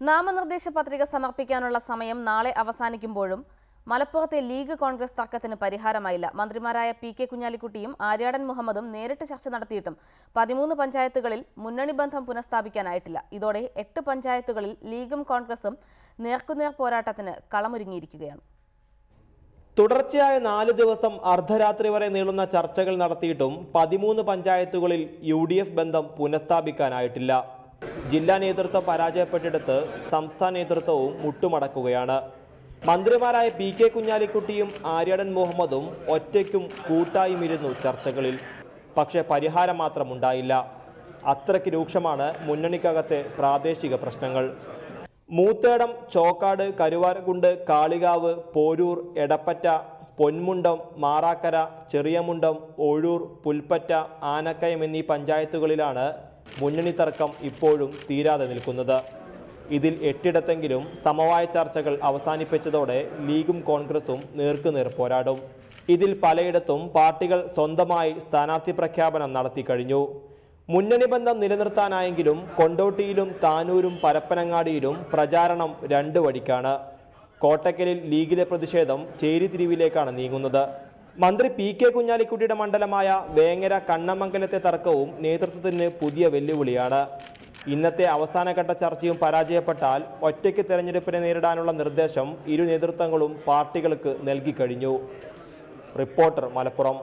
നാമനിർദ്ദേശ പത്രിക സമർപ്പിക്കാനുള്ള സമയം നാളെ അവസാനിക്കുമ്പോഴും മലപ്പുറത്തെ ലീഗ് കോൺഗ്രസ് തർക്കത്തിന് പരിഹാരമായില്ല. മന്ത്രിമാരായ പി.കെ. കുഞ്ഞാലിക്കുട്ടിയും ആര്യാടൻ മുഹമ്മദും നേരിട്ട് ചർച്ച നടത്തിയിട്ടും 13 പഞ്ചായത്തുകളിൽ മുന്നണി ബന്ധം പുനഃസ്ഥാപിക്കാനായിട്ടില്ല. ഇതോടെ 8 പഞ്ചായത്തുകളിൽ ലീഗും കോൺഗ്രസും നേർക്കുനേർ പോരാട്ടത്തിന് കളമൊരുങ്ങിയിരിക്കുകയാണ്. തുടർച്ചയായ 4 ദിവസം അർദ്ധരാത്രി വരെ നീളുന്ന ചർച്ചകൾ നടത്തിയിട്ടും 13 പഞ്ചായത്തുകളിൽ UDF ബന്ധം പുനഃസ്ഥാപിക്കാനായിട്ടില്ല. ജില്ലാ നേതൃത്വം പരാജയപ്പെട്ടിടത്ത് സംസ്ഥാന നേതൃത്വവും മുട്ടുമടക്കുകയാണ്. മന്ത്രിമാരായ പി.കെ. കുഞ്ഞാലിക്കുട്ടിയും ആര്യാടൻ മുഹമ്മദും ഒറ്റയ്ക്കും കൂട്ടായും ഇരുന്നു ചർച്ചകളിൽ. പക്ഷേ പരിഹാരം മാത്രമുണ്ടായില്ല. അത്രയ്ക്ക് രൂക്ഷമാണ് മുന്നണിക്കകത്തെ പ്രാദേശിക പ്രശ്നങ്ങൾ. മൂത്തേടം, ചോക്കാട്, കരുവാരക്കുണ്ട്, കാളികാവ്, പോരൂർ, എടപ്പറ്റ, പൊന്മുണ്ടം, മാറാക്കര, ചെറിയമുണ്ടം, ഒഴൂർ, പുൽപ്പറ്റ, ആനക്കയം എന്നീ പഞ്ചായത്തുകളിലാണ് മുന്നണി തർക്കം ഇപ്പോഴും തീരാതെ നിൽക്കുന്നത്. ഇതിൽ 8 സമവായ ചർച്ചകൾ അവസാനിപ്പിച്ചതോടെ ലീഗും കോൺഗ്രസും നേർക്കുനേർ പോരാടും. ഇതിൽ പലയിടത്തും പാർട്ടികൾ സ്വന്തമായി സ്ഥാനാർത്ഥി പ്രഖ്യാപനം നടത്തി കഴിഞ്ഞു. മുന്നണി ബന്ധം നിലനിർത്താനായെങ്കിലും കൊണ്ടോട്ടിയിലും താനൂരും പരപ്പനങ്ങാടിയിലും പ്രചാരണം 2 വഴിക്കാണ്. കോട്ടക്കലിൽ ലീഗിലെ പ്രതിഷേധം ചേരിതിരിവിലേക്കാണ് നീങ്ങുന്നത്. മന്ത്രി പി.കെ. കുഞ്ഞാലിക്കുട്ടിയുടെ മണ്ഡലമായ വേങ്ങര കണ്ണമംഗലത്തെ തർക്കവും നേതൃത്വത്തിന് പുതിയ വെല്ലുവിളിയാണ്. ഇന്നത്തെ അവസാനഘട്ട ചർച്ചയും പരാജയപ്പെട്ടാൽ ഒറ്റയ്ക്ക് തെരഞ്ഞെടുപ്പിനെ നേരിടാനുള്ള നിർദ്ദേശം ഇരു നേതൃത്വങ്ങളും പാർട്ടികൾക്ക് നൽകിക്കഴിഞ്ഞു. റിപ്പോർട്ടർ, മലപ്പുറം.